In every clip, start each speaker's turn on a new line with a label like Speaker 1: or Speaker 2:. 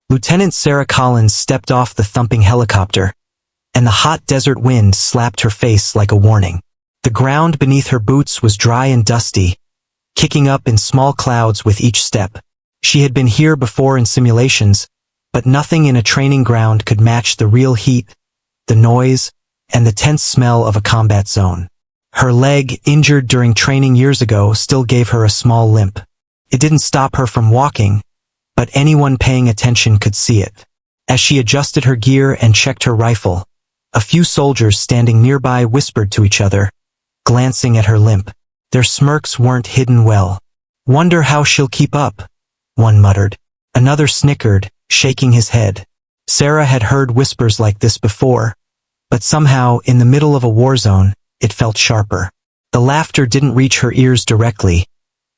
Speaker 1: Lieutenant Sarah Collins stepped off the thumping helicopter, and the hot desert wind slapped her face like a warning. The ground beneath her boots was dry and dusty, kicking up in small clouds with each step. She had been here before in simulations, but nothing in a training ground could match the real heat, the noise, and the tense smell of a combat zone. Her leg, injured during training years ago, still gave her a small limp. It didn't stop her from walking, but anyone paying attention could see it. As she adjusted her gear and checked her rifle, a few soldiers standing nearby whispered to each other, glancing at her limp. Their smirks weren't hidden well. "Wonder how she'll keep up," one muttered. Another snickered, shaking his head. Sarah had heard whispers like this before, but somehow, in the middle of a war zone, it felt sharper. The laughter didn't reach her ears directly,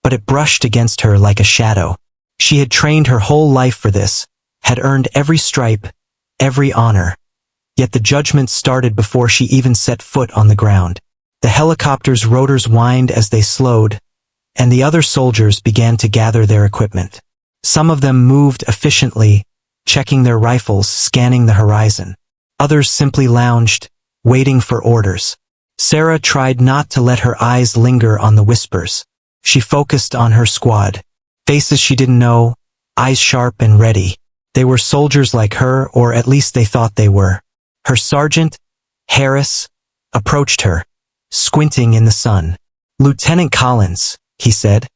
Speaker 1: but it brushed against her like a shadow. She had trained her whole life for this, had earned every stripe, every honor. Yet the judgment started before she even set foot on the ground. The helicopter's rotors whined as they slowed, and the other soldiers began to gather their equipment. Some of them moved efficiently, checking their rifles, scanning the horizon. Others simply lounged, waiting for orders. Sarah tried not to let her eyes linger on the whispers. She focused on her squad. Faces she didn't know, eyes sharp and ready. They were soldiers like her, or at least they thought they were. Her sergeant, Harris, approached her, squinting in the sun. "Lieutenant Collins," he said,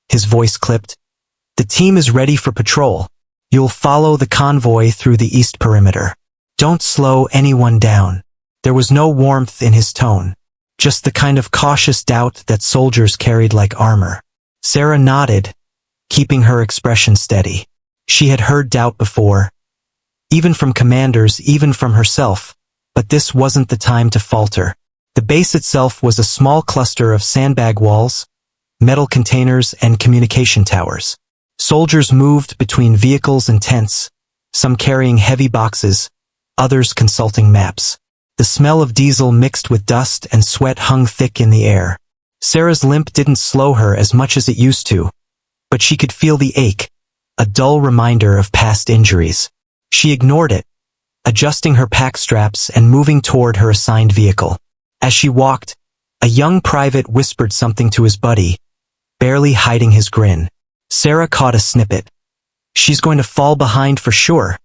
Speaker 1: his voice clipped. "The team is ready for patrol. You'll follow the convoy through the east perimeter. Don't slow anyone down." There was no warmth in his tone, just the kind of cautious doubt that soldiers carried like armor. Sarah nodded, keeping her expression steady. She had heard doubt before, even from commanders, even from herself, but this wasn't the time to falter. The base itself was a small cluster of sandbag walls, metal containers, and communication towers. Soldiers moved between vehicles and tents, some carrying heavy boxes, others consulting maps. The smell of diesel mixed with dust and sweat hung thick in the air. Sarah's limp didn't slow her as much as it used to, but she could feel the ache, a dull reminder of past injuries. She ignored it, adjusting her pack straps and moving toward her assigned vehicle. As she walked, a young private whispered something to his buddy, barely hiding his grin. Sarah caught a snippet. She's going to fall behind for sure.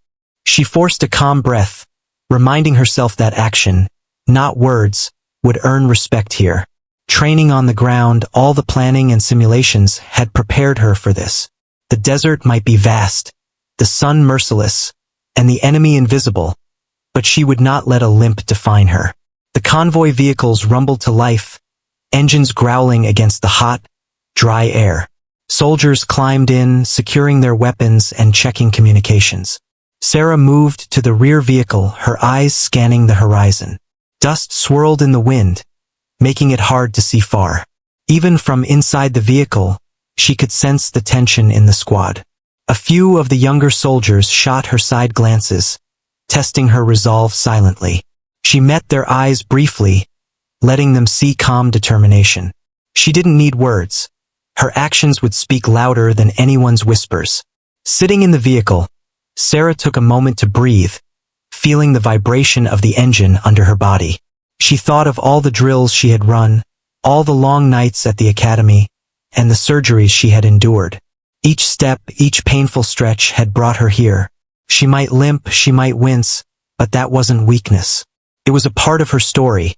Speaker 1: She forced a calm breath, reminding herself that action, not words, would earn respect here. Training on the ground, all the planning and simulations had prepared her for this. The desert might be vast, the sun merciless, and the enemy invisible, but she would not let a limp define her. The convoy vehicles rumbled to life, engines growling against the hot, dry air. Soldiers climbed in, securing their weapons and checking communications. Sarah moved to the rear vehicle, her eyes scanning the horizon. Dust swirled in the wind, making it hard to see far. Even from inside the vehicle, she could sense the tension in the squad. A few of the younger soldiers shot her side glances, testing her resolve silently. She met their eyes briefly, letting them see calm determination. She didn't need words. Her actions would speak louder than anyone's whispers. Sitting in the vehicle, Sarah took a moment to breathe, feeling the vibration of the engine under her body. She thought of all the drills she had run, all the long nights at the academy, and the surgeries she had endured. Each step, each painful stretch had brought her here. She might limp, she might wince, but that wasn't weakness. It was a part of her story,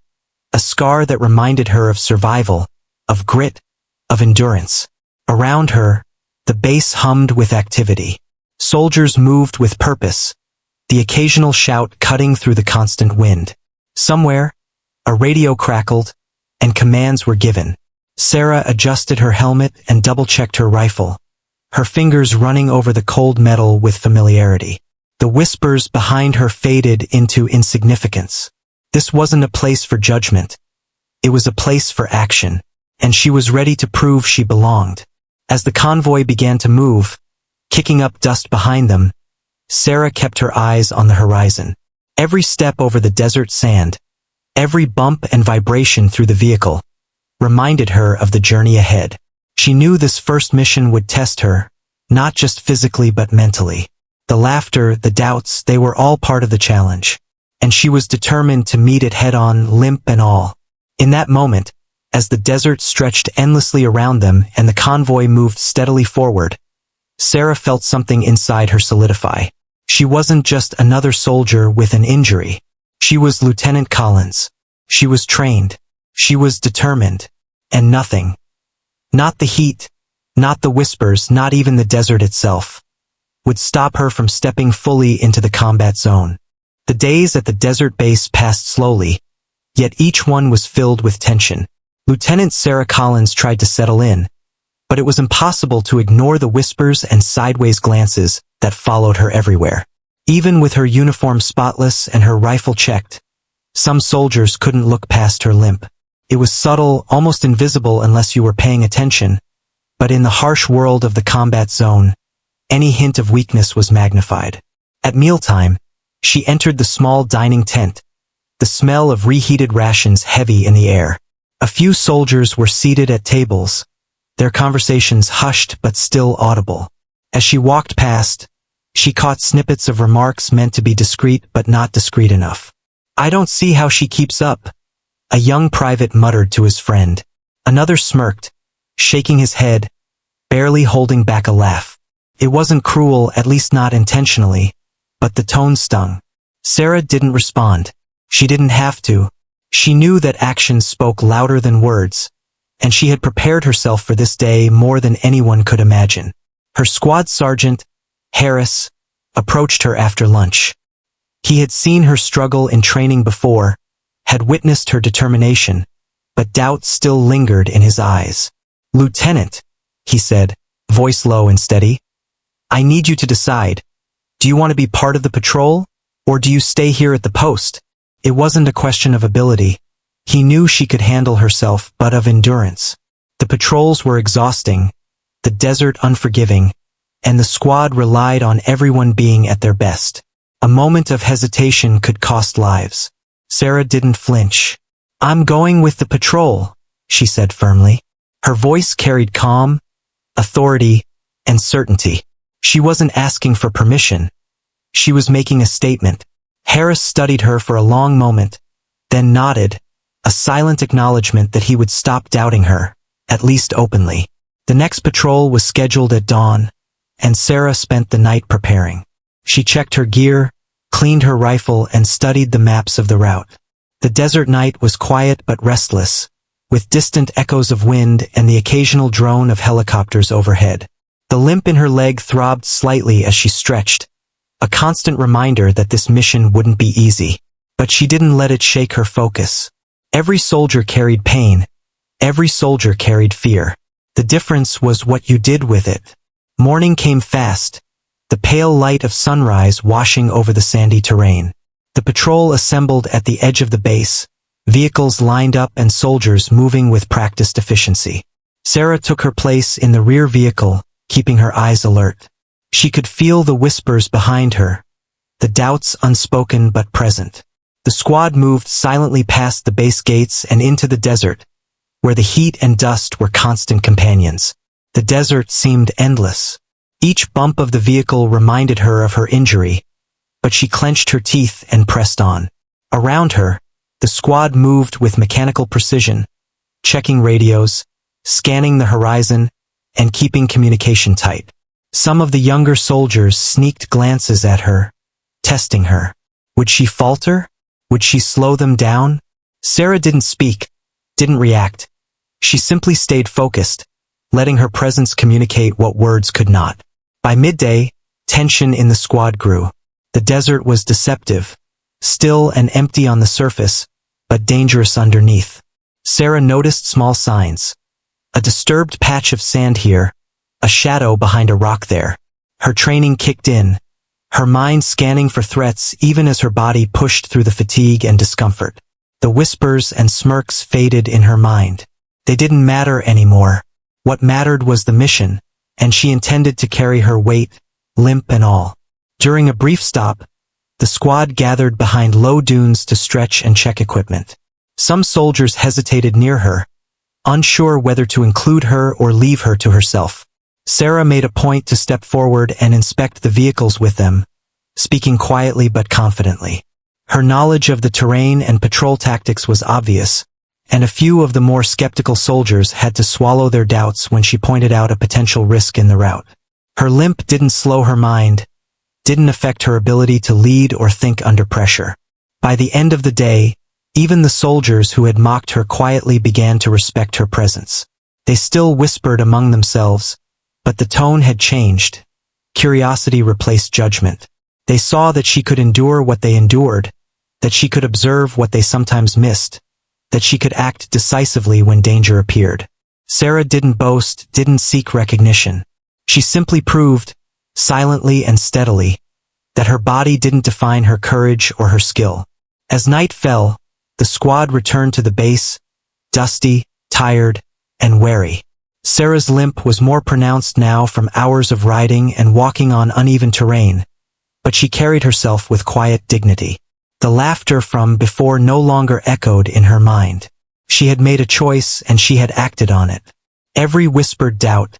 Speaker 1: a scar that reminded her of survival, of grit, of endurance. Around her, the base hummed with activity. Soldiers moved with purpose, the occasional shout cutting through the constant wind. Somewhere, a radio crackled, and commands were given. Sarah adjusted her helmet and double-checked her rifle, her fingers running over the cold metal with familiarity. The whispers behind her faded into insignificance. This wasn't a place for judgment. It was a place for action, and she was ready to prove she belonged. As the convoy began to move, kicking up dust behind them, Sarah kept her eyes on the horizon. Every step over the desert sand, every bump and vibration through the vehicle, reminded her of the journey ahead. She knew this first mission would test her, not just physically but mentally. The laughter, the doubts, they were all part of the challenge. And she was determined to meet it head-on, limp and all. In that moment, as the desert stretched endlessly around them and the convoy moved steadily forward, Sarah felt something inside her solidify. She wasn't just another soldier with an injury. She was Lieutenant Collins. She was trained. She was determined. And nothing. Not the heat, not the whispers, not even the desert itself, would stop her from stepping fully into the combat zone. The days at the desert base passed slowly, yet each one was filled with tension. Lieutenant Sarah Collins tried to settle in, but it was impossible to ignore the whispers and sideways glances that followed her everywhere. Even with her uniform spotless and her rifle checked, some soldiers couldn't look past her limp. It was subtle, almost invisible unless you were paying attention, but in the harsh world of the combat zone, any hint of weakness was magnified. At mealtime, she entered the small dining tent, the smell of reheated rations heavy in the air. A few soldiers were seated at tables, their conversations hushed but still audible. As she walked past, she caught snippets of remarks meant to be discreet but not discreet enough. "I don't see how she keeps up," a young private muttered to his friend. Another smirked, shaking his head, barely holding back a laugh. It wasn't cruel, at least not intentionally, but the tone stung. Sarah didn't respond. She didn't have to. She knew that actions spoke louder than words, and she had prepared herself for this day more than anyone could imagine. Her squad sergeant, Harris, approached her after lunch. He had seen her struggle in training before, had witnessed her determination, but doubt still lingered in his eyes. "Lieutenant," he said, voice low and steady, "I need you to decide. Do you want to be part of the patrol, or do you stay here at the post?" It wasn't a question of ability. He knew she could handle herself, but of endurance. The patrols were exhausting, the desert unforgiving, and the squad relied on everyone being at their best. A moment of hesitation could cost lives. Sarah didn't flinch. "I'm going with the patrol," she said firmly. Her voice carried calm, authority, and certainty. She wasn't asking for permission. She was making a statement. Harris studied her for a long moment, then nodded, a silent acknowledgement that he would stop doubting her, at least openly. The next patrol was scheduled at dawn, and Sarah spent the night preparing. She checked her gear, cleaned her rifle, and studied the maps of the route. The desert night was quiet but restless, with distant echoes of wind and the occasional drone of helicopters overhead. The limp in her leg throbbed slightly as she stretched, a constant reminder that this mission wouldn't be easy. But she didn't let it shake her focus. Every soldier carried pain. Every soldier carried fear. The difference was what you did with it. Morning came fast, the pale light of sunrise washing over the sandy terrain. The patrol assembled at the edge of the base, vehicles lined up and soldiers moving with practiced efficiency. Sarah took her place in the rear vehicle, keeping her eyes alert. She could feel the whispers behind her, the doubts unspoken but present. The squad moved silently past the base gates and into the desert, where the heat and dust were constant companions. The desert seemed endless. Each bump of the vehicle reminded her of her injury, but she clenched her teeth and pressed on. Around her, the squad moved with mechanical precision, checking radios, scanning the horizon, and keeping communication tight. Some of the younger soldiers sneaked glances at her, testing her. Would she falter? Would she slow them down? Sarah didn't speak, didn't react. She simply stayed focused, letting her presence communicate what words could not. By midday, tension in the squad grew. The desert was deceptive, still and empty on the surface, but dangerous underneath. Sarah noticed small signs. A disturbed patch of sand here, a shadow behind a rock there. Her training kicked in, her mind scanning for threats even as her body pushed through the fatigue and discomfort. The whispers and smirks faded in her mind. They didn't matter anymore. What mattered was the mission, and she intended to carry her weight, limp and all. During a brief stop, the squad gathered behind low dunes to stretch and check equipment. Some soldiers hesitated near her, unsure whether to include her or leave her to herself. Sarah made a point to step forward and inspect the vehicles with them, speaking quietly but confidently. Her knowledge of the terrain and patrol tactics was obvious, and a few of the more skeptical soldiers had to swallow their doubts when she pointed out a potential risk in the route. Her limp didn't slow her mind, didn't affect her ability to lead or think under pressure. By the end of the day, even the soldiers who had mocked her quietly began to respect her presence. They still whispered among themselves, but the tone had changed. Curiosity replaced judgment. They saw that she could endure what they endured, that she could observe what they sometimes missed, that she could act decisively when danger appeared. Sarah didn't boast, didn't seek recognition. She simply proved, silently and steadily, that her body didn't define her courage or her skill. As night fell, the squad returned to the base, dusty, tired, and wary. Sarah's limp was more pronounced now from hours of riding and walking on uneven terrain, but she carried herself with quiet dignity. The laughter from before no longer echoed in her mind. She had made a choice and she had acted on it. Every whispered doubt,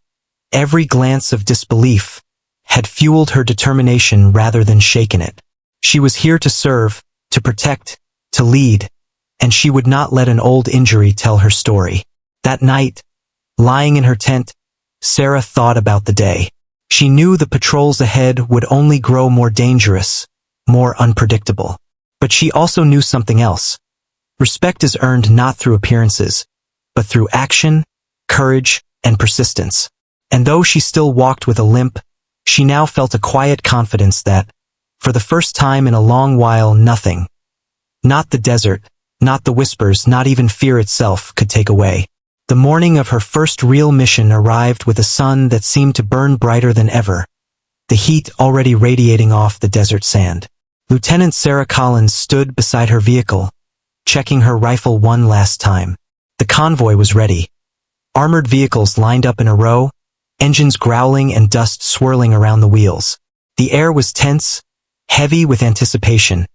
Speaker 1: every glance of disbelief, had fueled her determination rather than shaken it. She was here to serve, to protect, to lead, and she would not let an old injury tell her story. That night, lying in her tent, Sarah thought about the day. She knew the patrols ahead would only grow more dangerous, more unpredictable. But she also knew something else. Respect is earned not through appearances, but through action, courage, and persistence. And though she still walked with a limp, she now felt a quiet confidence that, for the first time in a long while, nothing, not the desert, not the whispers, not even fear itself, could take away. The morning of her first real mission arrived with a sun that seemed to burn brighter than ever, the heat already radiating off the desert sand. Lieutenant Sarah Collins stood beside her vehicle, checking her rifle one last time. The convoy was ready. Armored vehicles lined up in a row, engines growling and dust swirling around the wheels. The air was tense, heavy with anticipation,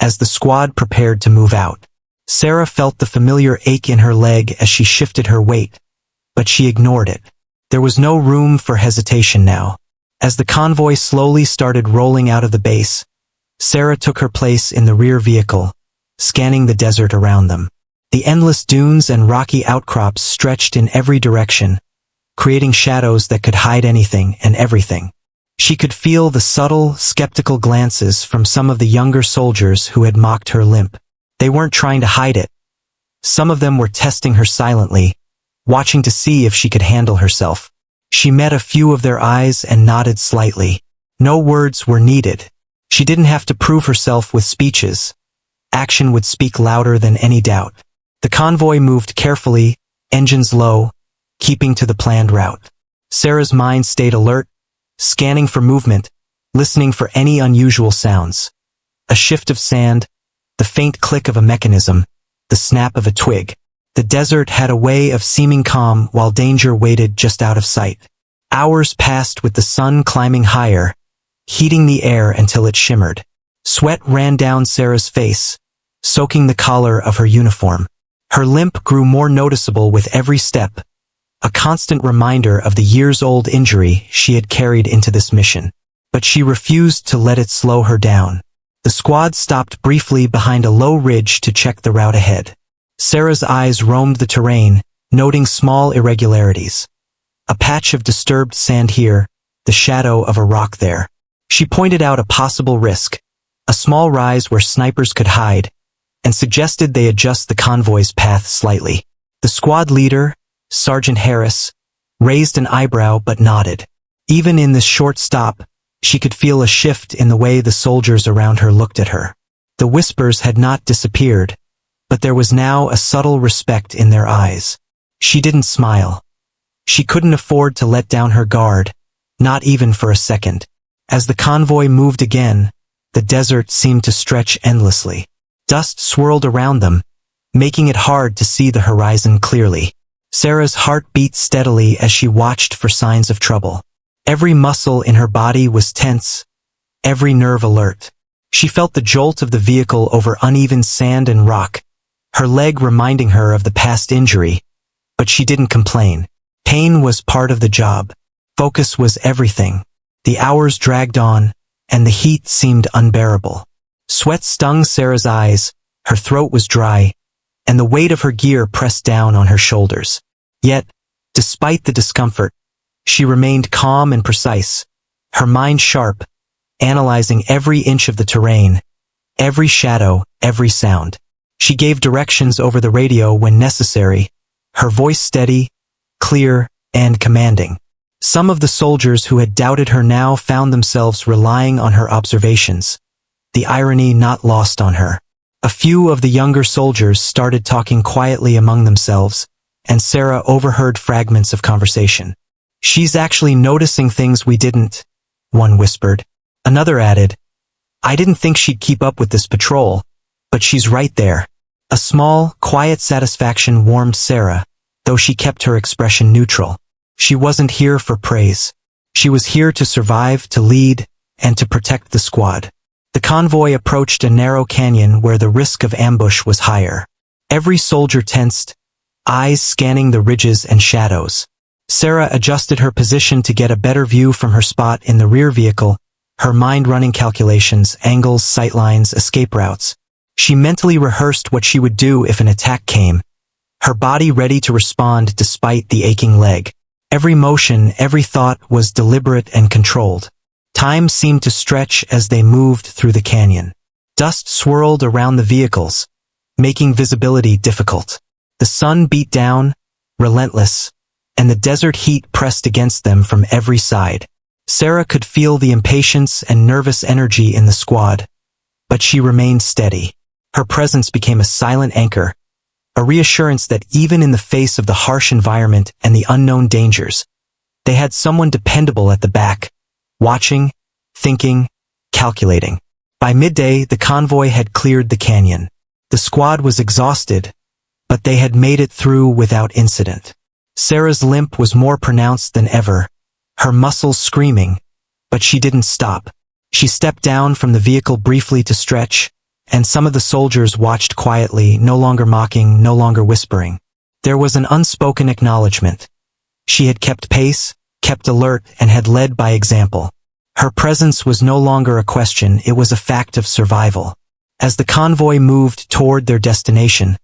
Speaker 1: as the squad prepared to move out. Sarah felt the familiar ache in her leg as she shifted her weight, but she ignored it. There was no room for hesitation now. As the convoy slowly started rolling out of the base, Sarah took her place in the rear vehicle, scanning the desert around them. The endless dunes and rocky outcrops stretched in every direction, creating shadows that could hide anything and everything. She could feel the subtle, skeptical glances from some of the younger soldiers who had mocked her limp. They weren't trying to hide it. Some of them were testing her silently, watching to see if she could handle herself. She met a few of their eyes and nodded slightly. No words were needed. She didn't have to prove herself with speeches. Action would speak louder than any doubt. The convoy moved carefully, engines low, keeping to the planned route. Sarah's mind stayed alert, scanning for movement, listening for any unusual sounds. A shift of sand, the faint click of a mechanism, the snap of a twig. The desert had a way of seeming calm while danger waited just out of sight. Hours passed with the sun climbing higher, heating the air until it shimmered. Sweat ran down Sarah's face, soaking the collar of her uniform. Her limp grew more noticeable with every step, a constant reminder of the years-old injury she had carried into this mission. But she refused to let it slow her down. The squad stopped briefly behind a low ridge to check the route ahead. Sarah's eyes roamed the terrain, noting small irregularities. A patch of disturbed sand here, the shadow of a rock there. She pointed out a possible risk, a small rise where snipers could hide, and suggested they adjust the convoy's path slightly. The squad leader, Sergeant Harris, raised an eyebrow but nodded. Even in this short stop, she could feel a shift in the way the soldiers around her looked at her. The whispers had not disappeared, but there was now a subtle respect in their eyes. She didn't smile. She couldn't afford to let down her guard, not even for a second. As the convoy moved again, the desert seemed to stretch endlessly. Dust swirled around them, making it hard to see the horizon clearly. Sarah's heart beat steadily as she watched for signs of trouble. Every muscle in her body was tense, every nerve alert. She felt the jolt of the vehicle over uneven sand and rock, her leg reminding her of the past injury, but she didn't complain. Pain was part of the job. Focus was everything. The hours dragged on, and the heat seemed unbearable. Sweat stung Sarah's eyes, her throat was dry, and the weight of her gear pressed down on her shoulders. Yet, despite the discomfort, she remained calm and precise, her mind sharp, analyzing every inch of the terrain, every shadow, every sound. She gave directions over the radio when necessary, her voice steady, clear, and commanding. Some of the soldiers who had doubted her now found themselves relying on her observations, the irony not lost on her. A few of the younger soldiers started talking quietly among themselves, and Sarah overheard fragments of conversation. "She's actually noticing things we didn't," one whispered. Another added, "I didn't think she'd keep up with this patrol, but she's right there." A small, quiet satisfaction warmed Sarah, though she kept her expression neutral. She wasn't here for praise. She was here to survive, to lead, and to protect the squad. The convoy approached a narrow canyon where the risk of ambush was higher. Every soldier tensed, eyes scanning the ridges and shadows. Sarah adjusted her position to get a better view from her spot in the rear vehicle, her mind running calculations, angles, sightlines, escape routes. She mentally rehearsed what she would do if an attack came, her body ready to respond despite the aching leg. Every motion, every thought was deliberate and controlled. Time seemed to stretch as they moved through the canyon. Dust swirled around the vehicles, making visibility difficult. The sun beat down, relentless, and the desert heat pressed against them from every side. Sarah could feel the impatience and nervous energy in the squad, but she remained steady. Her presence became a silent anchor, a reassurance that even in the face of the harsh environment and the unknown dangers, they had someone dependable at the back, watching, thinking, calculating. By midday, the convoy had cleared the canyon. The squad was exhausted, but they had made it through without incident. Sarah's limp was more pronounced than ever, her muscles screaming, but she didn't stop. She stepped down from the vehicle briefly to stretch, and some of the soldiers watched quietly, no longer mocking, no longer whispering. There was an unspoken acknowledgement. She had kept pace, kept alert, and had led by example. Her presence was no longer a question, it was a fact of survival. As the convoy moved toward their destination,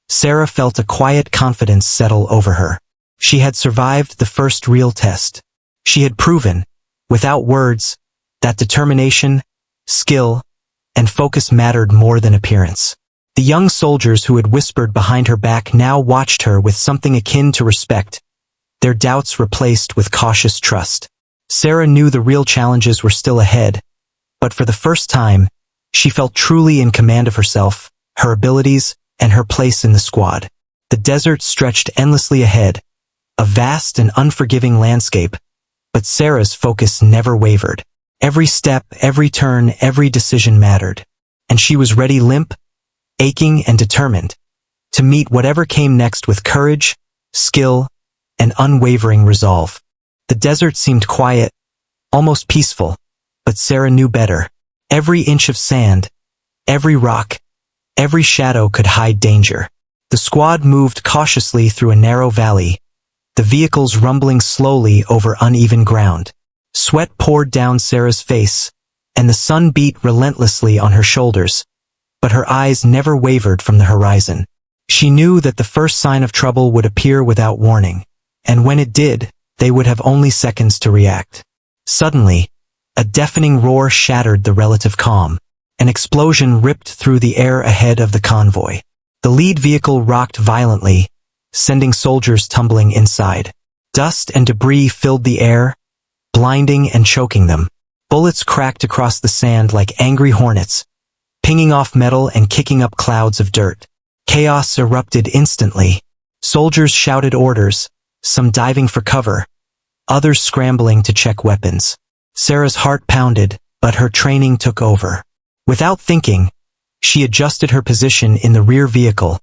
Speaker 1: Sarah felt a quiet confidence settle over her. She had survived the first real test. She had proven, without words, that determination, skill, and focus mattered more than appearance. The young soldiers who had whispered behind her back now watched her with something akin to respect, their doubts replaced with cautious trust. Sarah knew the real challenges were still ahead, but for the first time, she felt truly in command of herself, her abilities, and her place in the squad. The desert stretched endlessly ahead, a vast and unforgiving landscape, but Sarah's focus never wavered. Every step, every turn, every decision mattered, and she was ready, limp, aching, and determined, to meet whatever came next with courage, skill, and unwavering resolve. The desert seemed quiet, almost peaceful, but Sarah knew better. Every inch of sand, every rock, every shadow could hide danger. The squad moved cautiously through a narrow valley, the vehicles rumbling slowly over uneven ground. Sweat poured down Sarah's face, and the sun beat relentlessly on her shoulders, but her eyes never wavered from the horizon. She knew that the first sign of trouble would appear without warning, and when it did, they would have only seconds to react. Suddenly, a deafening roar shattered the relative calm. An explosion ripped through the air ahead of the convoy. The lead vehicle rocked violently, sending soldiers tumbling inside. Dust and debris filled the air, blinding and choking them. Bullets cracked across the sand like angry hornets, pinging off metal and kicking up clouds of dirt. Chaos erupted instantly. Soldiers shouted orders, some diving for cover, others scrambling to check weapons. Sarah's heart pounded, but her training took over. Without thinking, she adjusted her position in the rear vehicle,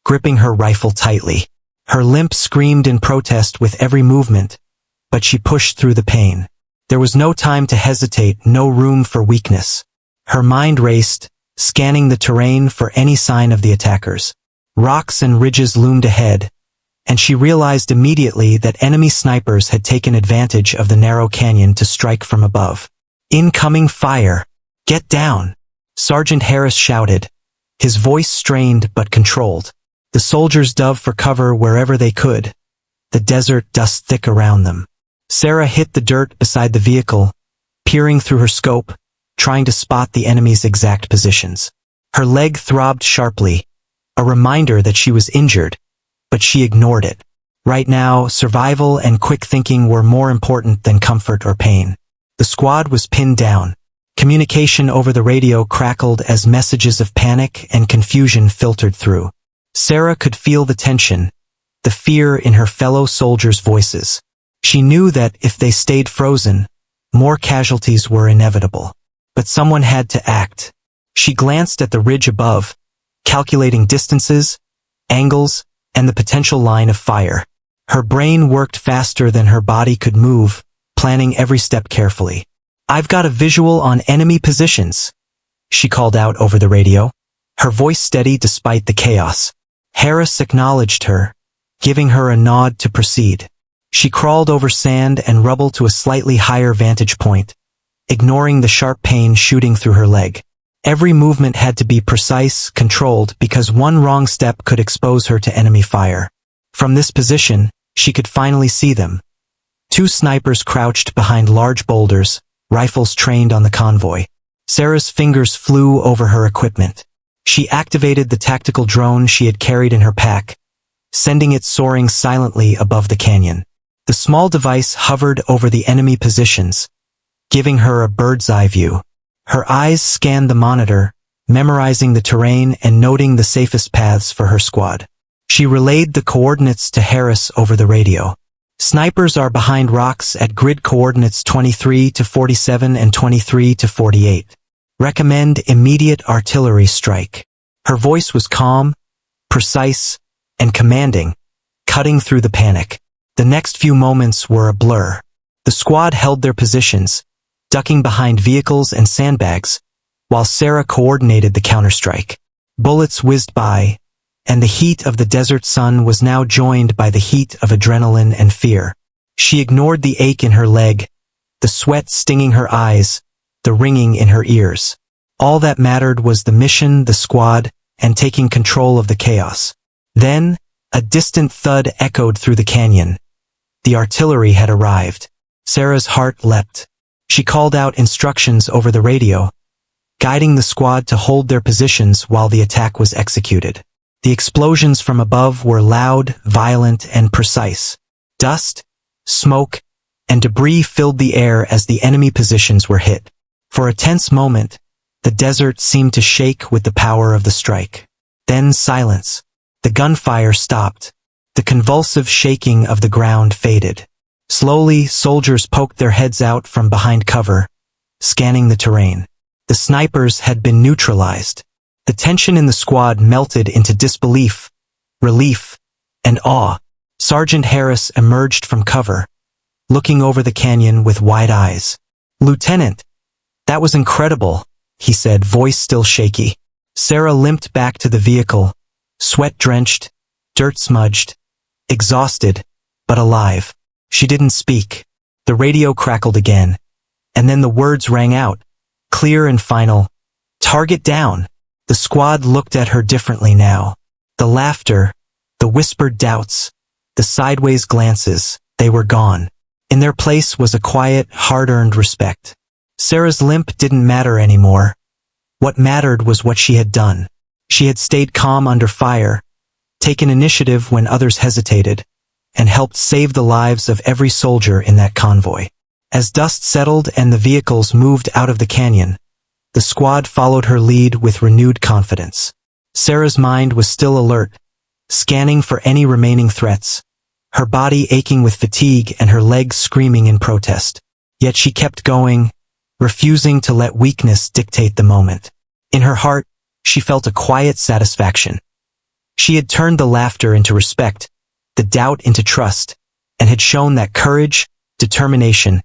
Speaker 1: gripping her rifle tightly. Her limp screamed in protest with every movement, but she pushed through the pain. There was no time to hesitate, no room for weakness. Her mind raced, scanning the terrain for any sign of the attackers. Rocks and ridges loomed ahead, and she realized immediately that enemy snipers had taken advantage of the narrow canyon to strike from above. Incoming fire! Get down! Sergeant Harris shouted, his voice strained but controlled. The soldiers dove for cover wherever they could, the desert dust thick around them. Sarah hit the dirt beside the vehicle, peering through her scope, trying to spot the enemy's exact positions. Her leg throbbed sharply, a reminder that she was injured, but she ignored it. Right now, survival and quick thinking were more important than comfort or pain. The squad was pinned down. Communication over the radio crackled as messages of panic and confusion filtered through. Sarah could feel the tension, the fear in her fellow soldiers' voices. She knew that if they stayed frozen, more casualties were inevitable. But someone had to act. She glanced at the ridge above, calculating distances, angles, and the potential line of fire. Her brain worked faster than her body could move, planning every step carefully. "I've got a visual on enemy positions," she called out over the radio, her voice steady despite the chaos. Harris acknowledged her, giving her a nod to proceed. She crawled over sand and rubble to a slightly higher vantage point, ignoring the sharp pain shooting through her leg. Every movement had to be precise, controlled, because one wrong step could expose her to enemy fire. From this position, she could finally see them. Two snipers crouched behind large boulders, rifles trained on the convoy. Sarah's fingers flew over her equipment. She activated the tactical drone she had carried in her pack, sending it soaring silently above the canyon. The small device hovered over the enemy positions, giving her a bird's-eye view. Her eyes scanned the monitor, memorizing the terrain and noting the safest paths for her squad. She relayed the coordinates to Harris over the radio. "Snipers are behind rocks at grid coordinates 23 to 47 and 23 to 48. Recommend immediate artillery strike." Her voice was calm, precise, and commanding, cutting through the panic. The next few moments were a blur. The squad held their positions, ducking behind vehicles and sandbags, while Sarah coordinated the counterstrike. Bullets whizzed by, and the heat of the desert sun was now joined by the heat of adrenaline and fear. She ignored the ache in her leg, the sweat stinging her eyes, the ringing in her ears. All that mattered was the mission, the squad, and taking control of the chaos. Then, a distant thud echoed through the canyon. The artillery had arrived. Sarah's heart leapt. She called out instructions over the radio, guiding the squad to hold their positions while the attack was executed. The explosions from above were loud, violent, and precise. Dust, smoke, and debris filled the air as the enemy positions were hit. For a tense moment, the desert seemed to shake with the power of the strike. Then silence. The gunfire stopped. The convulsive shaking of the ground faded. Slowly, soldiers poked their heads out from behind cover, scanning the terrain. The snipers had been neutralized. The tension in the squad melted into disbelief, relief, and awe. Sergeant Harris emerged from cover, looking over the canyon with wide eyes. "Lieutenant, that was incredible," he said, voice still shaky. Sarah limped back to the vehicle, sweat-drenched, dirt-smudged, exhausted, but alive. She didn't speak. The radio crackled again, and then the words rang out, clear and final. "Target down." The squad looked at her differently now. The laughter, the whispered doubts, the sideways glances, they were gone. In their place was a quiet, hard-earned respect. Sarah's limp didn't matter anymore. What mattered was what she had done. She had stayed calm under fire, taken initiative when others hesitated, and helped save the lives of every soldier in that convoy. As dust settled and the vehicles moved out of the canyon, the squad followed her lead with renewed confidence. Sarah's mind was still alert, scanning for any remaining threats, her body aching with fatigue and her legs screaming in protest. Yet she kept going, refusing to let weakness dictate the moment. In her heart, she felt a quiet satisfaction. She had turned the laughter into respect, the doubt into trust, and had shown that courage, determination,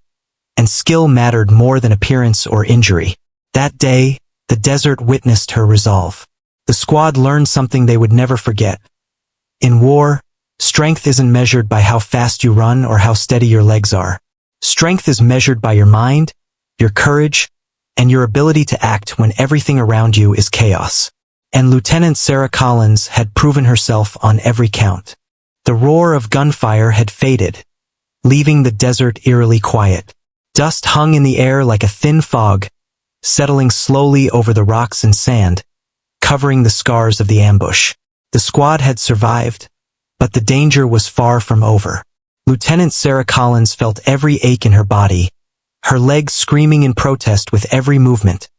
Speaker 1: and skill mattered more than appearance or injury. That day, the desert witnessed her resolve. The squad learned something they would never forget. In war, Strength isn't measured by how fast you run or how steady your legs are. Strength is measured by your mind, your courage, and your ability to act when everything around you is chaos. And Lieutenant Sarah Collins had proven herself on every count. The roar of gunfire had faded, leaving the desert eerily quiet. Dust hung in the air like a thin fog, settling slowly over the rocks and sand, covering the scars of the ambush. The squad had survived, but the danger was far from over. Lieutenant Sarah Collins felt every ache in her body, her legs screaming in protest with every movement.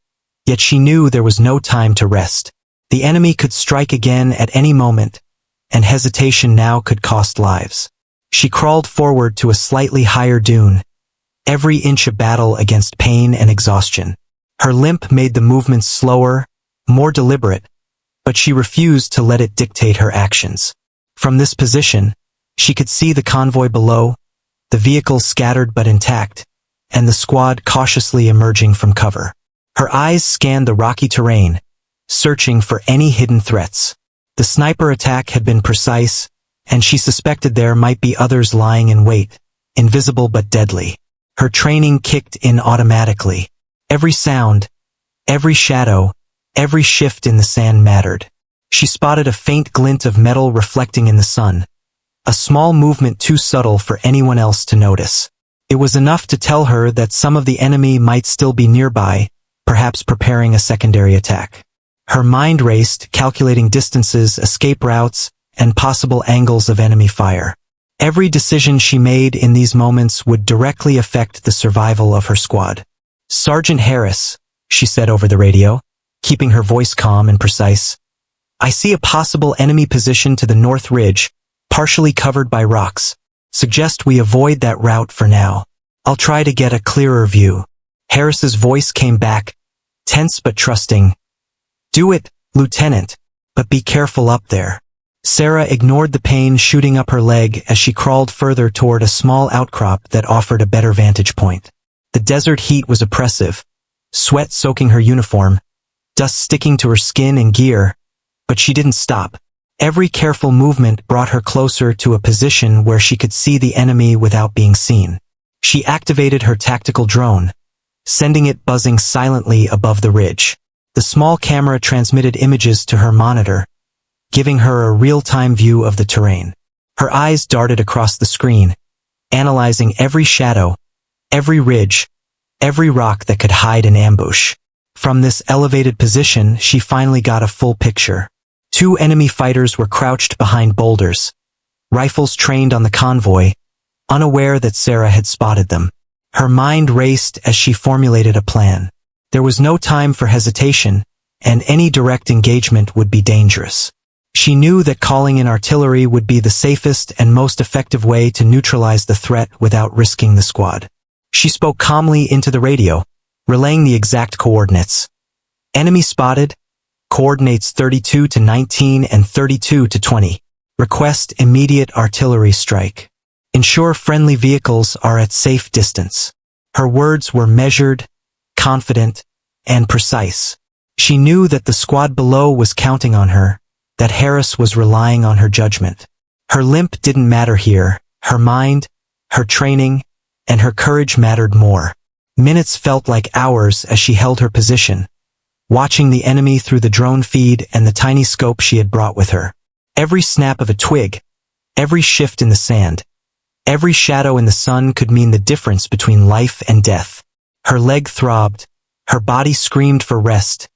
Speaker 1: Yet she knew there was no time to rest. The enemy could strike again at any moment, and hesitation now could cost lives. She crawled forward to a slightly higher dune, every inch a battle against pain and exhaustion. Her limp made the movements slower, more deliberate, but she refused to let it dictate her actions. From this position, she could see the convoy below, the vehicles scattered but intact, and the squad cautiously emerging from cover. Her eyes scanned the rocky terrain, searching for any hidden threats. The sniper attack had been precise, and she suspected there might be others lying in wait, invisible but deadly. Her training kicked in automatically. Every sound, every shadow, every shift in the sand mattered. She spotted a faint glint of metal reflecting in the sun, a small movement too subtle for anyone else to notice. It was enough to tell her that some of the enemy might still be nearby, perhaps preparing a secondary attack. Her mind raced, calculating distances, escape routes, and possible angles of enemy fire. Every decision she made in these moments would directly affect the survival of her squad. "Sergeant Harris," she said over the radio, keeping her voice calm and precise, "I see a possible enemy position to the north ridge, partially covered by rocks. Suggest we avoid that route for now. I'll try to get a clearer view." Harris's voice came back, tense but trusting. "Do it, Lieutenant, but be careful up there." Sarah ignored the pain shooting up her leg as she crawled further toward a small outcrop that offered a better vantage point. The desert heat was oppressive, sweat soaking her uniform, dust sticking to her skin and gear, but she didn't stop. Every careful movement brought her closer to a position where she could see the enemy without being seen. She activated her tactical drone, sending it buzzing silently above the ridge. The small camera transmitted images to her monitor, giving her a real-time view of the terrain. Her eyes darted across the screen, analyzing every shadow, every ridge, every rock that could hide an ambush. From this elevated position, she finally got a full picture. 2 enemy fighters were crouched behind boulders, rifles trained on the convoy, unaware that Sarah had spotted them. Her mind raced as she formulated a plan. There was no time for hesitation, and any direct engagement would be dangerous. She knew that calling in artillery would be the safest and most effective way to neutralize the threat without risking the squad. She spoke calmly into the radio, relaying the exact coordinates. "Enemy spotted. Coordinates 32 to 19 and 32 to 20. Request immediate artillery strike. Ensure friendly vehicles are at safe distance." Her words were measured, confident, and precise. She knew that the squad below was counting on her, that Harris was relying on her judgment. Her limp didn't matter here. Her mind, her training, and her courage mattered more. Minutes felt like hours as she held her position, watching the enemy through the drone feed and the tiny scope she had brought with her. Every snap of a twig, every shift in the sand, every shadow in the sun could mean the difference between life and death. Her leg throbbed, her body screamed for rest,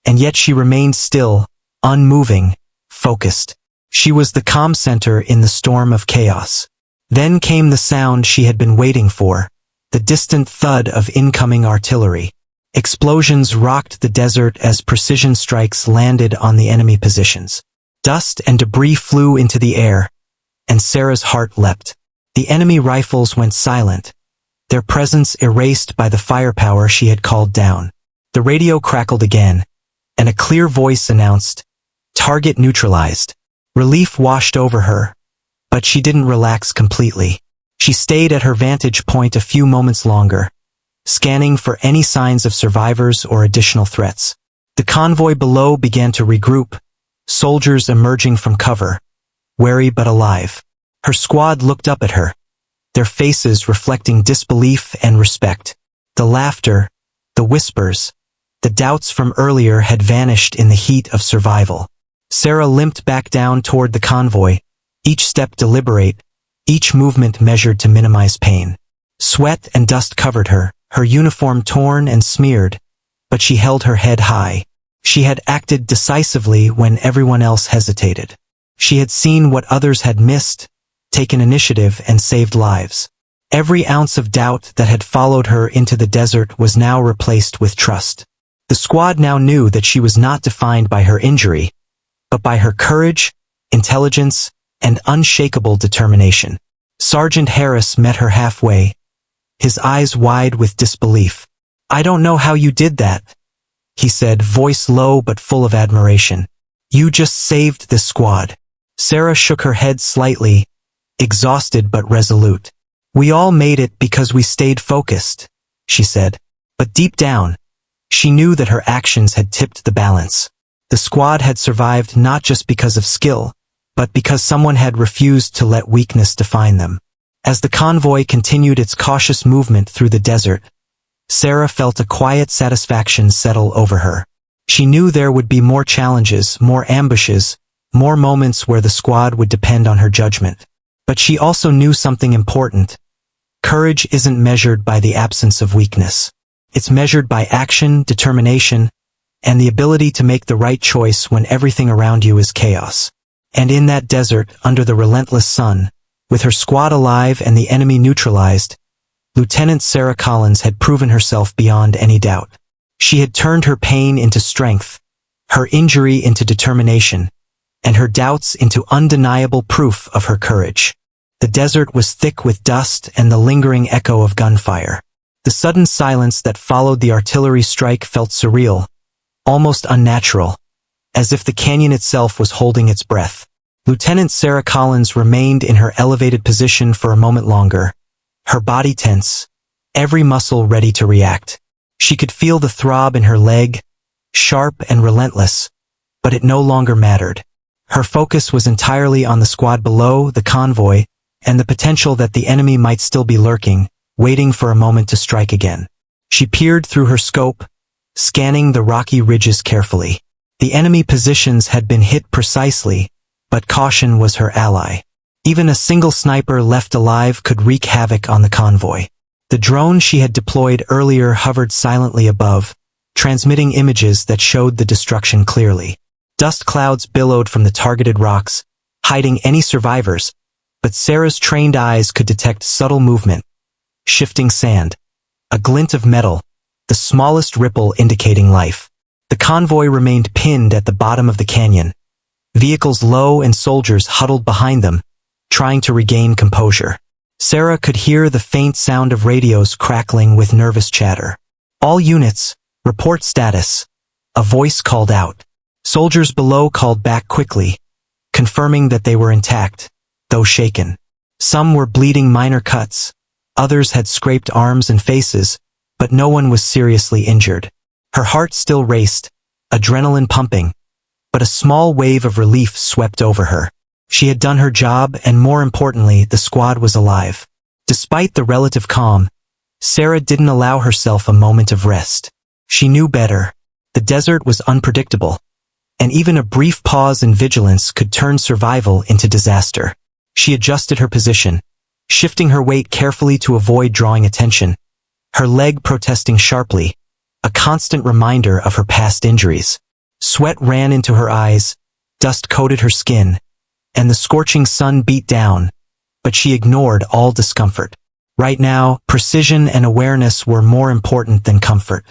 Speaker 1: and yet she remained still, unmoving, focused. She was the calm center in the storm of chaos. Then came the sound she had been waiting for, the distant thud of incoming artillery. Explosions rocked the desert as precision strikes landed on the enemy positions. Dust and debris flew into the air, and Sarah's heart leapt. The enemy rifles went silent, their presence erased by the firepower she had called down. The radio crackled again, and a clear voice announced, "Target neutralized." Relief washed over her, but she didn't relax completely. She stayed at her vantage point a few moments longer, scanning for any signs of survivors or additional threats. The convoy below began to regroup, soldiers emerging from cover, wary but alive. Her squad looked up at her, their faces reflecting disbelief and respect. The laughter, the whispers, the doubts from earlier had vanished in the heat of survival. Sarah limped back down toward the convoy, each step deliberate, each movement measured to minimize pain. Sweat and dust covered her, her uniform torn and smeared, but she held her head high. She had acted decisively when everyone else hesitated. She had seen what others had missed, taken initiative and saved lives. Every ounce of doubt that had followed her into the desert was now replaced with trust. The squad now knew that she was not defined by her injury, but by her courage, intelligence, and unshakable determination. Sergeant Harris met her halfway, his eyes wide with disbelief. "I don't know how you did that," he said, voice low but full of admiration. "You just saved this squad." Sarah shook her head slightly, exhausted but resolute. "We all made it because we stayed focused," she said. But deep down, she knew that her actions had tipped the balance. The squad had survived not just because of skill, but because someone had refused to let weakness define them. As the convoy continued its cautious movement through the desert, Sarah felt a quiet satisfaction settle over her. She knew there would be more challenges, more ambushes, more moments where the squad would depend on her judgment. But she also knew something important. Courage isn't measured by the absence of weakness. It's measured by action, determination, and the ability to make the right choice when everything around you is chaos. And in that desert, under the relentless sun, with her squad alive and the enemy neutralized, Lieutenant Sarah Collins had proven herself beyond any doubt. She had turned her pain into strength, her injury into determination, and her doubts into undeniable proof of her courage. The desert was thick with dust and the lingering echo of gunfire. The sudden silence that followed the artillery strike felt surreal, almost unnatural, as if the canyon itself was holding its breath. Lieutenant Sarah Collins remained in her elevated position for a moment longer, her body tense, every muscle ready to react. She could feel the throb in her leg, sharp and relentless, but it no longer mattered. Her focus was entirely on the squad below, the convoy, and the potential that the enemy might still be lurking, waiting for a moment to strike again. She peered through her scope, scanning the rocky ridges carefully. The enemy positions had been hit precisely, but caution was her ally. Even a single sniper left alive could wreak havoc on the convoy. The drone she had deployed earlier hovered silently above, transmitting images that showed the destruction clearly. Dust clouds billowed from the targeted rocks, hiding any survivors, but Sarah's trained eyes could detect subtle movement, shifting sand, a glint of metal, the smallest ripple indicating life. The convoy remained pinned at the bottom of the canyon, vehicles low and soldiers huddled behind them, trying to regain composure. Sarah could hear the faint sound of radios crackling with nervous chatter. "All units, report status," a voice called out. Soldiers below called back quickly, confirming that they were intact, though shaken. Some were bleeding minor cuts, others had scraped arms and faces, but no one was seriously injured. Her heart still raced, adrenaline pumping, but a small wave of relief swept over her. She had done her job, and more importantly, the squad was alive. Despite the relative calm, Sarah didn't allow herself a moment of rest. She knew better. The desert was unpredictable, and even a brief pause in vigilance could turn survival into disaster. She adjusted her position, shifting her weight carefully to avoid drawing attention, her leg protesting sharply, a constant reminder of her past injuries. Sweat ran into her eyes, dust coated her skin, and the scorching sun beat down, but she ignored all discomfort. Right now, precision and awareness were more important than comfort.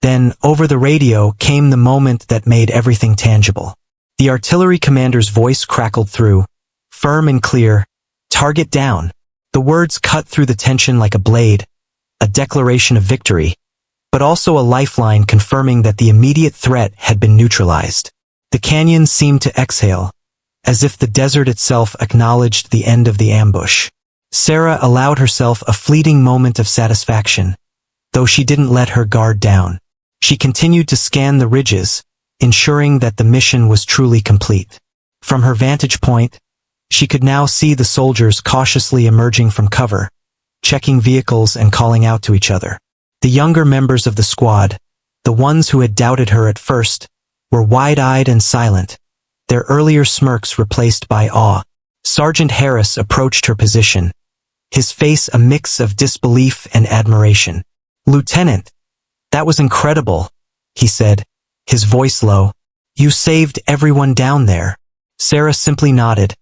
Speaker 1: Then, over the radio, came the moment that made everything tangible. The artillery commander's voice crackled through, firm and clear, "Target down." The words cut through the tension like a blade, a declaration of victory, but also a lifeline confirming that the immediate threat had been neutralized. The canyon seemed to exhale, as if the desert itself acknowledged the end of the ambush. Sarah allowed herself a fleeting moment of satisfaction, though she didn't let her guard down. She continued to scan the ridges, ensuring that the mission was truly complete. From her vantage point, She could now see the soldiers cautiously emerging from cover, checking vehicles and calling out to each other. The younger members of the squad, the ones who had doubted her at first, were wide-eyed and silent, their earlier smirks replaced by awe. Sergeant Harris approached her position, his face a mix of disbelief and admiration. "Lieutenant, that was incredible," he said, his voice low. "You saved everyone down there." Sarah simply nodded,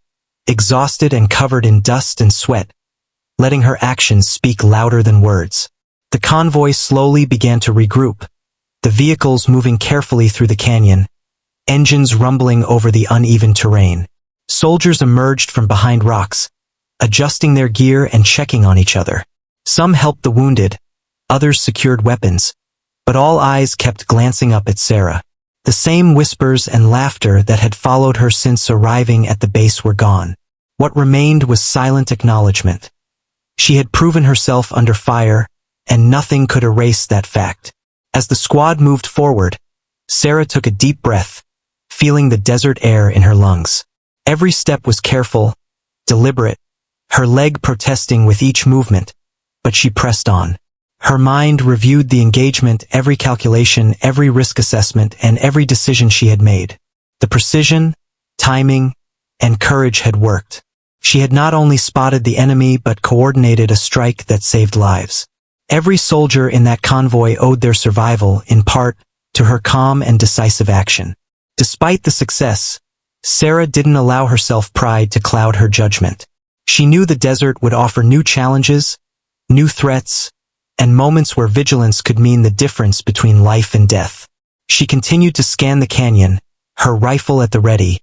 Speaker 1: exhausted and covered in dust and sweat, letting her actions speak louder than words. The convoy slowly began to regroup, the vehicles moving carefully through the canyon, engines rumbling over the uneven terrain. Soldiers emerged from behind rocks, adjusting their gear and checking on each other. Some helped the wounded, others secured weapons, but all eyes kept glancing up at Sarah. The same whispers and laughter that had followed her since arriving at the base were gone. What remained was silent acknowledgement. She had proven herself under fire, and nothing could erase that fact. As the squad moved forward, Sarah took a deep breath, feeling the desert air in her lungs. Every step was careful, deliberate, her leg protesting with each movement, but she pressed on. Her mind reviewed the engagement, every calculation, every risk assessment, and every decision she had made. The precision, timing, and courage had worked. She had not only spotted the enemy but coordinated a strike that saved lives. Every soldier in that convoy owed their survival, in part, to her calm and decisive action. Despite the success, Sarah didn't allow herself pride to cloud her judgment. She knew the desert would offer new challenges, new threats, and moments where vigilance could mean the difference between life and death. She continued to scan the canyon, her rifle at the ready,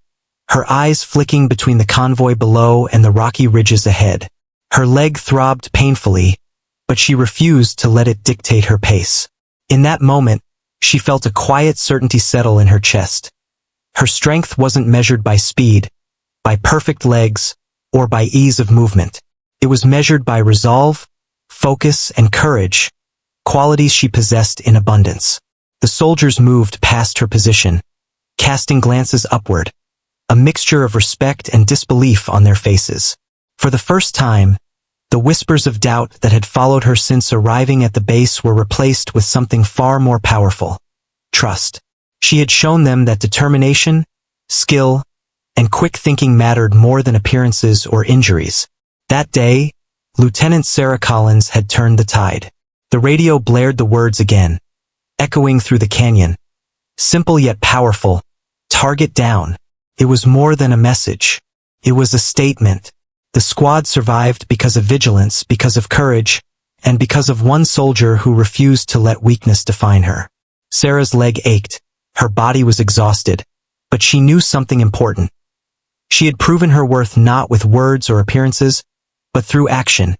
Speaker 1: her eyes flicking between the convoy below and the rocky ridges ahead. Her leg throbbed painfully, but she refused to let it dictate her pace. In that moment, she felt a quiet certainty settle in her chest. Her strength wasn't measured by speed, by perfect legs, or by ease of movement. It was measured by resolve, focus, and courage, qualities she possessed in abundance. The soldiers moved past her position, casting glances upward, a mixture of respect and disbelief on their faces. For the first time, the whispers of doubt that had followed her since arriving at the base were replaced with something far more powerful: trust. She had shown them that determination, skill, and quick thinking mattered more than appearances or injuries. That day, Lieutenant Sarah Collins had turned the tide. The radio blared the words again, echoing through the canyon. Simple yet powerful: target down. It was more than a message. It was a statement. The squad survived because of vigilance, because of courage, and because of one soldier who refused to let weakness define her. Sarah's leg ached. Her body was exhausted, but she knew something important. She had proven her worth not with words or appearances, but through action,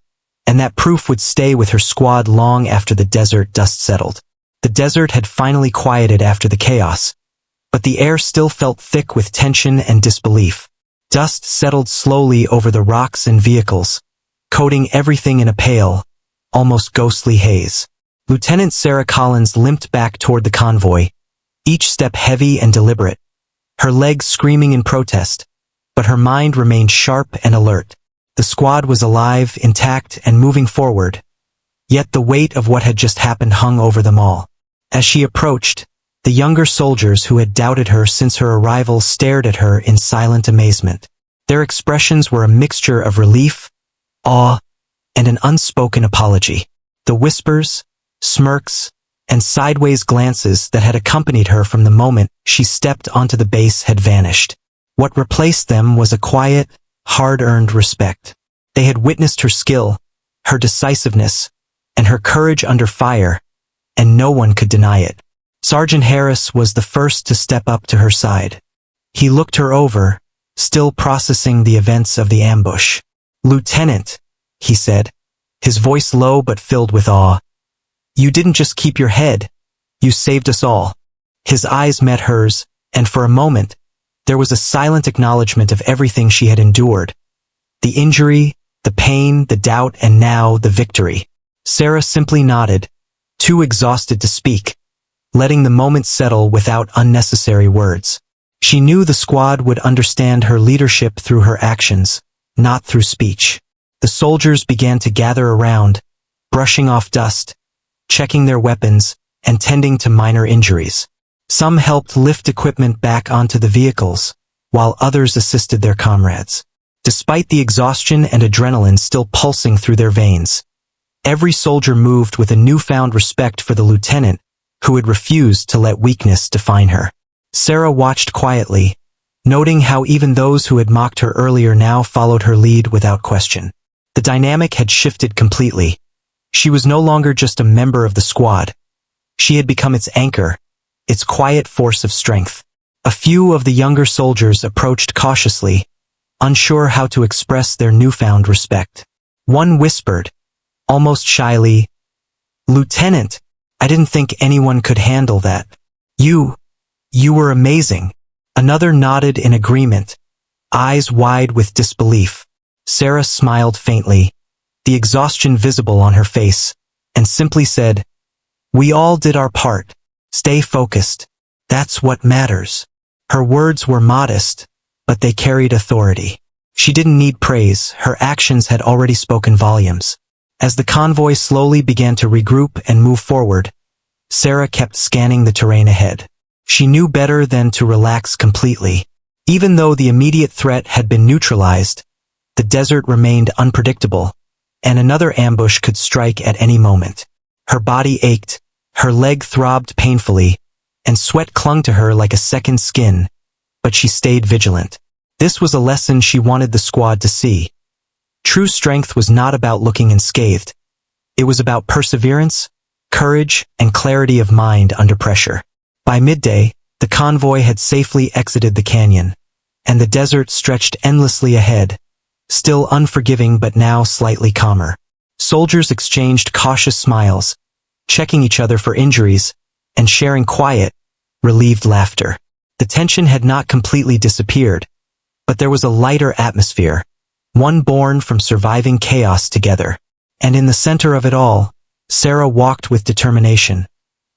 Speaker 1: and that proof would stay with her squad long after the desert dust settled. The desert had finally quieted after the chaos, but the air still felt thick with tension and disbelief. Dust settled slowly over the rocks and vehicles, coating everything in a pale, almost ghostly haze. Lieutenant Sarah Collins limped back toward the convoy, each step heavy and deliberate, her legs screaming in protest, but her mind remained sharp and alert. The squad was alive, intact, and moving forward, yet the weight of what had just happened hung over them all. As she approached, the younger soldiers who had doubted her since her arrival stared at her in silent amazement. Their expressions were a mixture of relief, awe, and an unspoken apology. The whispers, smirks, and sideways glances that had accompanied her from the moment she stepped onto the base had vanished. What replaced them was a quiet, hard-earned respect. They had witnessed her skill, her decisiveness, and her courage under fire, and no one could deny it. Sergeant Harris was the first to step up to her side. He looked her over, still processing the events of the ambush. "Lieutenant," he said, his voice low but filled with awe, "you didn't just keep your head, you saved us all." His eyes met hers, and for a moment, there was a silent acknowledgement of everything she had endured. The injury, the pain, the doubt, and now the victory. Sarah simply nodded, too exhausted to speak, letting the moment settle without unnecessary words. She knew the squad would understand her leadership through her actions, not through speech. The soldiers began to gather around, brushing off dust, checking their weapons, and tending to minor injuries. Some helped lift equipment back onto the vehicles, while others assisted their comrades. Despite the exhaustion and adrenaline still pulsing through their veins, every soldier moved with a newfound respect for the lieutenant who had refused to let weakness define her. Sarah watched quietly, noting how even those who had mocked her earlier now followed her lead without question. The dynamic had shifted completely. She was no longer just a member of the squad. She had become its anchor, its quiet force of strength. A few of the younger soldiers approached cautiously, unsure how to express their newfound respect. One whispered, almost shyly, "Lieutenant, I didn't think anyone could handle that. You were amazing." Another nodded in agreement, eyes wide with disbelief. Sarah smiled faintly, the exhaustion visible on her face, and simply said, "We all did our part. Stay focused. That's what matters." Her words were modest, but they carried authority. She didn't need praise, her actions had already spoken volumes. As the convoy slowly began to regroup and move forward, Sarah kept scanning the terrain ahead. She knew better than to relax completely. Even though the immediate threat had been neutralized, the desert remained unpredictable, and another ambush could strike at any moment. Her body ached, her leg throbbed painfully, and sweat clung to her like a second skin, but she stayed vigilant. This was a lesson she wanted the squad to see. True strength was not about looking unscathed. It was about perseverance, courage, and clarity of mind under pressure. By midday, the convoy had safely exited the canyon, and the desert stretched endlessly ahead, still unforgiving but now slightly calmer. Soldiers exchanged cautious smiles, checking each other for injuries, and sharing quiet, relieved laughter. The tension had not completely disappeared, but there was a lighter atmosphere, one born from surviving chaos together. And in the center of it all, Sarah walked with determination,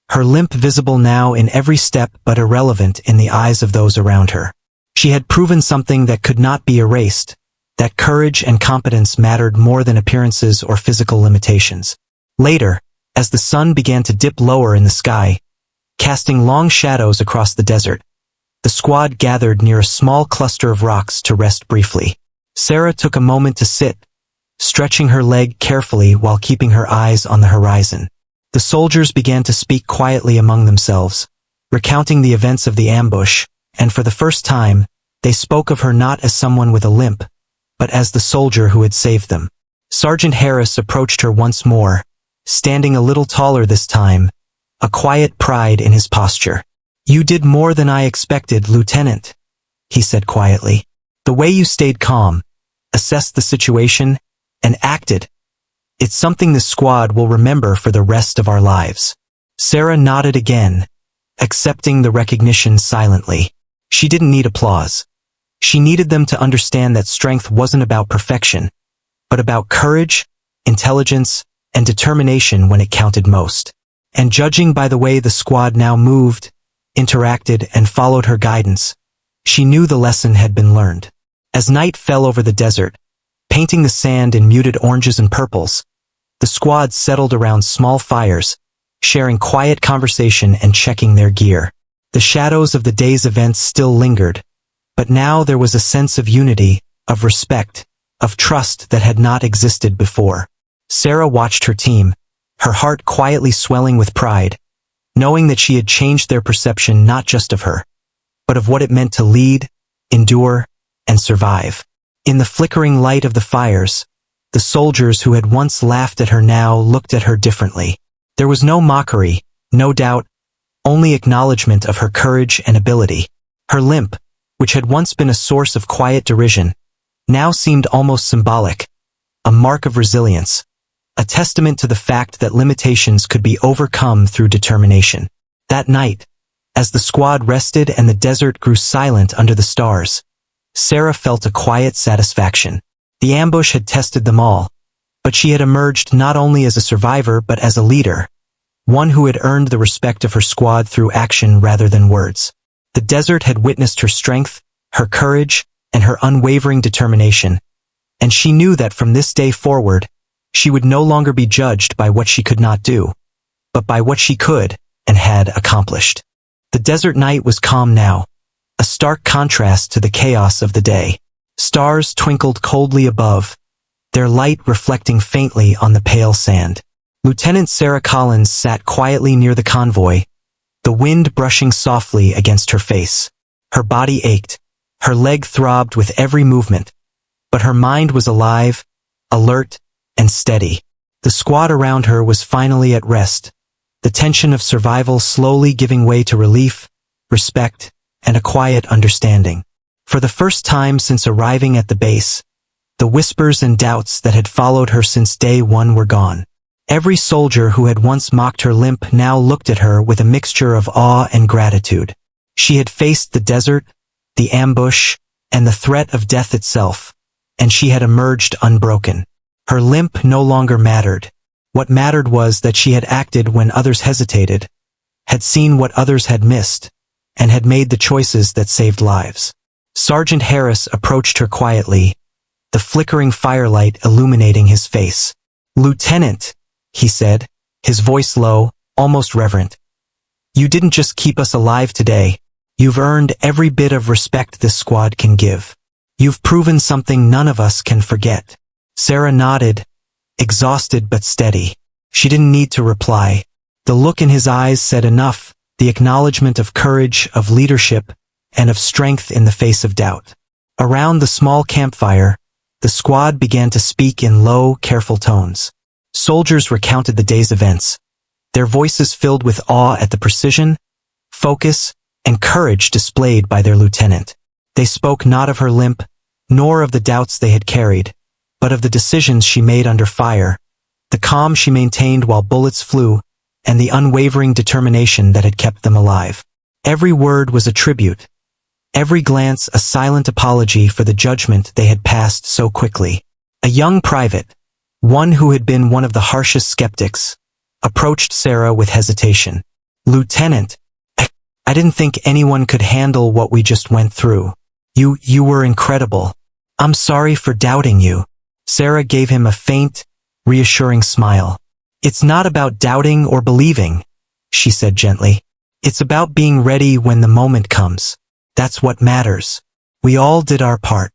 Speaker 1: her limp visible now in every step but irrelevant in the eyes of those around her. She had proven something that could not be erased, that courage and competence mattered more than appearances or physical limitations. Later, as the sun began to dip lower in the sky, casting long shadows across the desert, the squad gathered near a small cluster of rocks to rest briefly. Sarah took a moment to sit, stretching her leg carefully while keeping her eyes on the horizon. The soldiers began to speak quietly among themselves, recounting the events of the ambush, and for the first time, they spoke of her not as someone with a limp, but as the soldier who had saved them. Sergeant Harris approached her once more, standing a little taller this time, a quiet pride in his posture. "You did more than I expected, Lieutenant," he said quietly. "The way you stayed calm, assessed the situation, and acted. It's something the squad will remember for the rest of our lives." Sarah nodded again, accepting the recognition silently. She didn't need applause. She needed them to understand that strength wasn't about perfection, but about courage, intelligence, and determination when it counted most. And judging by the way the squad now moved, interacted, and followed her guidance, she knew the lesson had been learned. As night fell over the desert, painting the sand in muted oranges and purples, the squad settled around small fires, sharing quiet conversation and checking their gear. The shadows of the day's events still lingered, but now there was a sense of unity, of respect, of trust that had not existed before. Sarah watched her team, her heart quietly swelling with pride, knowing that she had changed their perception not just of her, but of what it meant to lead, endure, and survive. In the flickering light of the fires, the soldiers who had once laughed at her now looked at her differently. There was no mockery, no doubt, only acknowledgement of her courage and ability. Her limp, which had once been a source of quiet derision, now seemed almost symbolic, a mark of resilience, a testament to the fact that limitations could be overcome through determination. That night, as the squad rested and the desert grew silent under the stars, Sarah felt a quiet satisfaction. The ambush had tested them all, but she had emerged not only as a survivor but as a leader, one who had earned the respect of her squad through action rather than words. The desert had witnessed her strength, her courage, and her unwavering determination, and she knew that from this day forward, she would no longer be judged by what she could not do, but by what she could and had accomplished. The desert night was calm now, a stark contrast to the chaos of the day. Stars twinkled coldly above, their light reflecting faintly on the pale sand. Lieutenant Sarah Collins sat quietly near the convoy, the wind brushing softly against her face. Her body ached, her leg throbbed with every movement, but her mind was alive, alert, and steady. The squad around her was finally at rest, the tension of survival slowly giving way to relief, respect, and a quiet understanding. For the first time since arriving at the base, the whispers and doubts that had followed her since day one were gone. Every soldier who had once mocked her limp now looked at her with a mixture of awe and gratitude. She had faced the desert, the ambush, and the threat of death itself, and she had emerged unbroken. Her limp no longer mattered. What mattered was that she had acted when others hesitated, had seen what others had missed, and had made the choices that saved lives. Sergeant Harris approached her quietly, the flickering firelight illuminating his face. "Lieutenant," he said, his voice low, almost reverent. "You didn't just keep us alive today. You've earned every bit of respect this squad can give. You've proven something none of us can forget." Sarah nodded, exhausted but steady. She didn't need to reply. The look in his eyes said enough, the acknowledgement of courage, of leadership, and of strength in the face of doubt. Around the small campfire, the squad began to speak in low, careful tones. Soldiers recounted the day's events, their voices filled with awe at the precision, focus, and courage displayed by their lieutenant. They spoke not of her limp, nor of the doubts they had carried, but of the decisions she made under fire, the calm she maintained while bullets flew, and the unwavering determination that had kept them alive. Every word was a tribute, every glance a silent apology for the judgment they had passed so quickly. A young private, one who had been one of the harshest skeptics, approached Sarah with hesitation. "Lieutenant, I didn't think anyone could handle what we just went through. You were incredible. I'm sorry for doubting you." Sarah gave him a faint, reassuring smile. "It's not about doubting or believing," she said gently. "It's about being ready when the moment comes. That's what matters. We all did our part."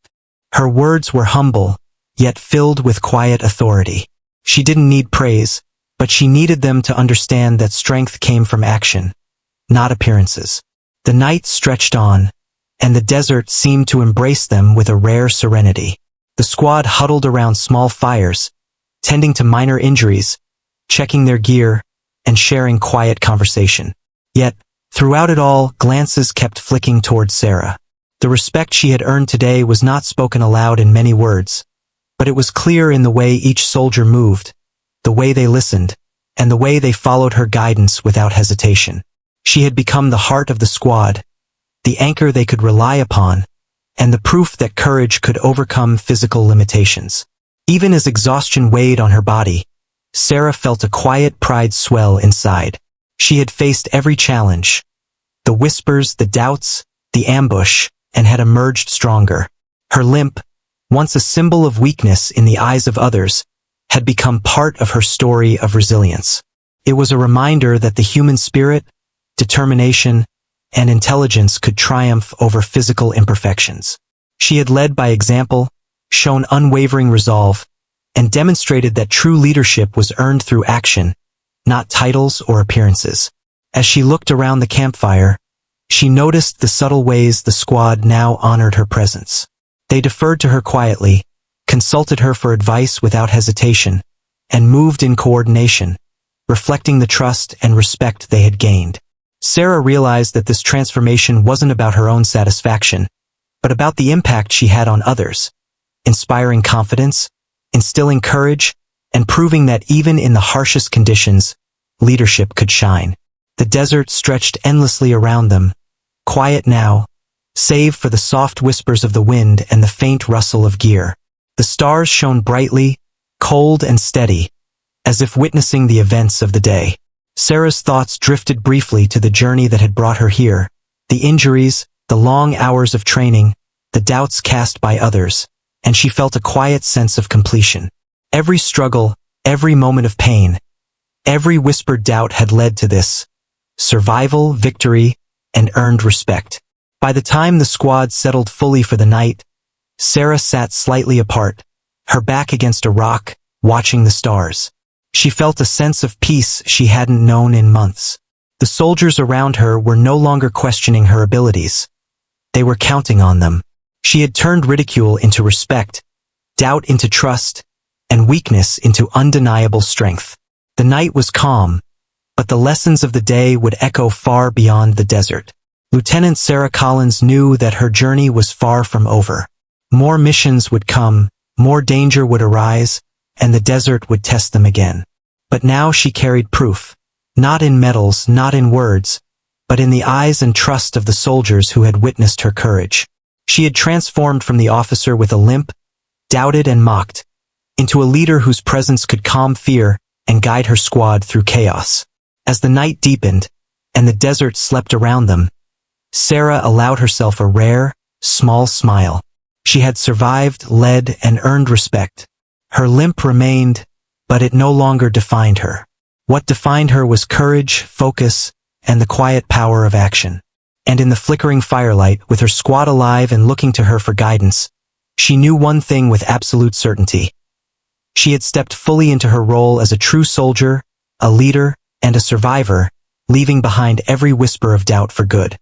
Speaker 1: Her words were humble, yet filled with quiet authority. She didn't need praise, but she needed them to understand that strength came from action, not appearances. The night stretched on, and the desert seemed to embrace them with a rare serenity. The squad huddled around small fires, tending to minor injuries, checking their gear, and sharing quiet conversation. Yet, throughout it all, glances kept flicking toward Sarah. The respect she had earned today was not spoken aloud in many words, but it was clear in the way each soldier moved, the way they listened, and the way they followed her guidance without hesitation. She had become the heart of the squad, the anchor they could rely upon, and the proof that courage could overcome physical limitations. Even as exhaustion weighed on her body, Sarah felt a quiet pride swell inside. She had faced every challenge, the whispers, the doubts, the ambush, and had emerged stronger. Her limp, once a symbol of weakness in the eyes of others, had become part of her story of resilience. It was a reminder that the human spirit, determination, and intelligence could triumph over physical imperfections. She had led by example, shown unwavering resolve, and demonstrated that true leadership was earned through action, not titles or appearances. As she looked around the campfire, she noticed the subtle ways the squad now honored her presence. They deferred to her quietly, consulted her for advice without hesitation, and moved in coordination, reflecting the trust and respect they had gained. Sarah realized that this transformation wasn't about her own satisfaction, but about the impact she had on others, inspiring confidence, instilling courage, and proving that even in the harshest conditions, leadership could shine. The desert stretched endlessly around them, quiet now, save for the soft whispers of the wind and the faint rustle of gear. The stars shone brightly, cold and steady, as if witnessing the events of the day. Sarah's thoughts drifted briefly to the journey that had brought her here, The injuries, the long hours of training, the doubts cast by others, and she felt a quiet sense of completion. Every struggle, every moment of pain, every whispered doubt had led to this: survival, victory, and earned respect. By the time the squad settled fully for the night, Sarah sat slightly apart, her back against a rock, watching the stars. She felt a sense of peace she hadn't known in months. The soldiers around her were no longer questioning her abilities. They were counting on them. She had turned ridicule into respect, doubt into trust, and weakness into undeniable strength. The night was calm, but the lessons of the day would echo far beyond the desert. Lieutenant Sarah Collins knew that her journey was far from over. More missions would come, more danger would arise, and the desert would test them again. But now she carried proof, not in medals, not in words, but in the eyes and trust of the soldiers who had witnessed her courage. She had transformed from the officer with a limp, doubted and mocked, into a leader whose presence could calm fear and guide her squad through chaos. As the night deepened, and the desert slept around them, Sarah allowed herself a rare, small smile. She had survived, led, and earned respect. Her limp remained, but it no longer defined her. What defined her was courage, focus, and the quiet power of action. And in the flickering firelight, with her squad alive and looking to her for guidance, she knew one thing with absolute certainty. She had stepped fully into her role as a true soldier, a leader, and a survivor, leaving behind every whisper of doubt for good.